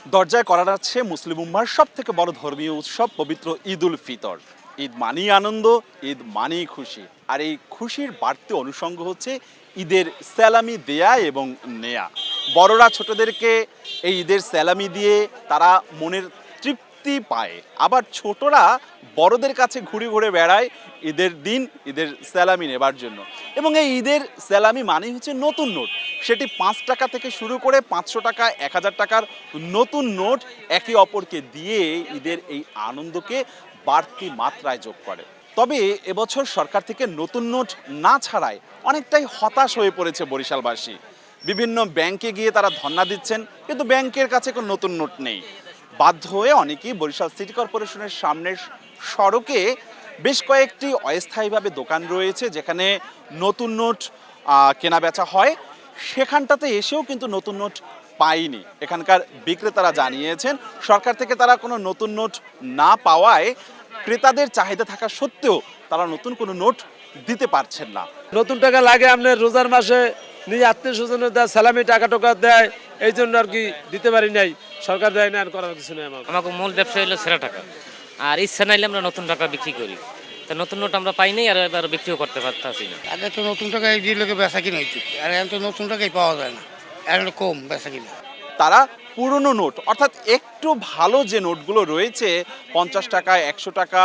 দরজায় করা যাচ্ছে মুসলিম উম্মার সব থেকে বড় ধর্মীয় উৎসব পবিত্র ঈদ উল ফিতর। ঈদ মানেই আনন্দ, ঈদ মানেই খুশি। আর এই খুশির বাড়তি অনুষঙ্গ হচ্ছে ঈদের স্যালামি দেয়া এবং নেয়া। বড়রা ছোটদেরকে এই ঈদের স্যালামি দিয়ে তারা মনের তৃপ্তি পায়, আবার ছোটরা বড়দের কাছে ঘুরে ঘুরে বেড়ায় ঈদের দিন ঈদের স্যালামি নেবার জন্য। এবং এই ঈদের স্যালামি মানেই হচ্ছে নতুন নোট। সেটি 5 টাকা থেকে শুরু করে 500 টাকা, 1000 টাকার নতুন নোট একে অপরকে দিয়ে ঈদের এই আনন্দকে বাড়তি মাত্রায় যোগ করে। তবে এবছর সরকার থেকে নতুন নোট না ছাড়ায় অনেকটাই হতাশ হয়ে পড়েছে বরিশালবাসী। বিভিন্ন ব্যাংকে গিয়ে তারা ধর্ণা দিচ্ছেন, কিন্তু ব্যাংকের কাছে কোনো নতুন নোট নেই। বাধ্য হয়ে অনেকেই বরিশাল সিটি কর্পোরেশনের সামনের সড়কে বেশ কয়েকটি অস্থায়ীভাবে দোকান রয়েছে যেখানে নতুন নোট কেনা বেচা হয়, সেখানটাতে এসেও কিন্তু নতুন নোট পায়নি। এখানকার বিক্রেতারা জানিয়েছেন সরকার থেকে তারা কোনো নতুন নোট না পাওয়ায় ক্রেতাদের চাহিদা থাকা সত্ত্বেও তারা নতুন কোনো নোট দিতে পারছেন না। নতুন টাকা লাগে আপনার রোজার মাসে, নিজে আত্মীয় স্বজনের দেয়, সালামি টাকা টোকা দেয়, এই জন্য আর কি দিতে পারি নাই। সরকার দেয় না, আর করার কিছু নেই। আমাকে মূল ব্যবসা হলো সেরা টাকা, আর ইচ্ছা নাইলে আমরা নতুন টাকা বিক্রি করি। তা নতুন নোট আমরা পাই নাই, আর এবার বিক্রিও করতে পারতেছি না। আগে তো নতুন টাকা এই লোকে বেচা কিনা হইতো, আর এখন তো নতুন টাকাই পাওয়া যায় না, এখন কম বেচা কিনা। তারা পুরনো নোট, অর্থাৎ একটু ভালো যে নোটগুলো রয়েছে 50 টাকা, 100 টাকা,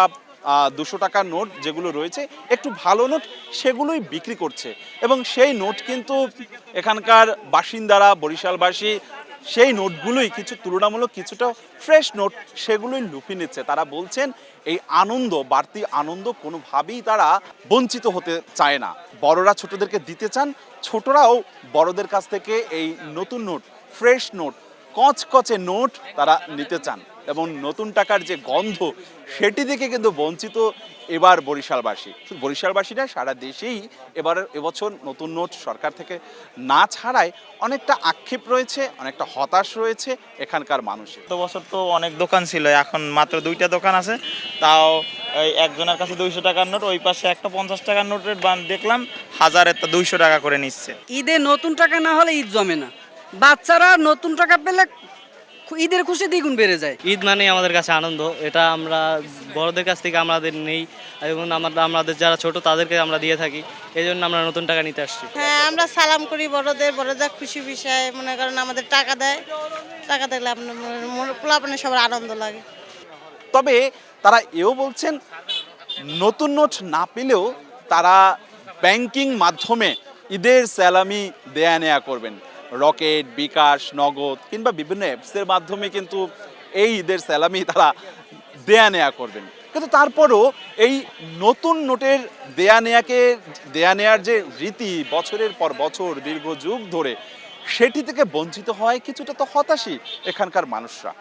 200 টাকার নোট যেগুলো রয়েছে, একটু ভালো নোট, সেগুলোই বিক্রি করছে। এবং সেই নোট কিন্তু এখানকার বাসিন্দারা, বরিশালবাসী সেই নোটগুলোই কিছু তুলনামূলক কিছুটা ফ্রেশ নোট, সেগুলোই লুফে নিচ্ছে। তারা বলছেন এই আনন্দ, বাড়তি আনন্দ কোনোভাবেই তারা বঞ্চিত হতে চায় না। বড়রা ছোটদেরকে দিতে চান, ছোটরাও বড়দের কাছ থেকে এই নতুন নোট, ফ্রেশ নোট, কচকচে নোট তারা নিতে চান। এবং নতুন টাকার যে গন্ধ, সেটি থেকে কিন্তু বঞ্চিত এবার বরিশালবাসী। শুধু বরিশালবাসী না, সারা দেশেই এবছর নতুন নোট সরকার থেকে না ছাড়ায় অনেকটা আক্ষেপ রয়েছে, অনেকটা হতাশ রয়েছে এখানকার মানুষের। গত বছর তো অনেক দোকান ছিল, এখন মাত্র 2টা দোকান আছে, তাও এই একজনের কাছে 200 টাকার নোট, ওই পাশে একটা 50 টাকার নোটের দেখলাম 1000 200 টাকা করে নিচ্ছে। ঈদে নতুন টাকা না হলে ঈদ জমে না। বাচ্চারা নতুন টাকা পেলে ঈদের খুশি দ্বিগুণ বেড়ে যায়। ঈদ মানে আমাদের কাছে আনন্দ, এটা আমরা বড়দের কাছ থেকে আমাদের নেই, এবং আমাদের যারা ছোট তাদেরকে আমরা দিয়ে থাকি, এই জন্য আমরা নতুন টাকা নিতে আসছি। হ্যাঁ, আমরা সালাম করি বড়দের, বড়দের খুশি বিষয় মনে করেন আমাদের টাকা দেয়, টাকা দিলে আপনার পোলাপানে সবার আনন্দ লাগে। তবে তারা এও বলছেন নতুন নোট না পেলেও তারা ব্যাংকিং মাধ্যমে ঈদের স্যালামি দেয়া নেয়া করবেন। রকেট, বিকাশ, নগদ কিংবা বিভিন্ন অ্যাপসের মাধ্যমে কিন্তু এই ঈদের স্যালামি তারা দেয়া নেয়া করবেন। কিন্তু তারপরও এই নতুন নোটের দেয়া নেয়ার যে রীতি বছরের পর বছর দীর্ঘ যুগ ধরে, সেটি থেকে বঞ্চিত হয় কিছুটা তো হতাশই এখানকার মানুষরা।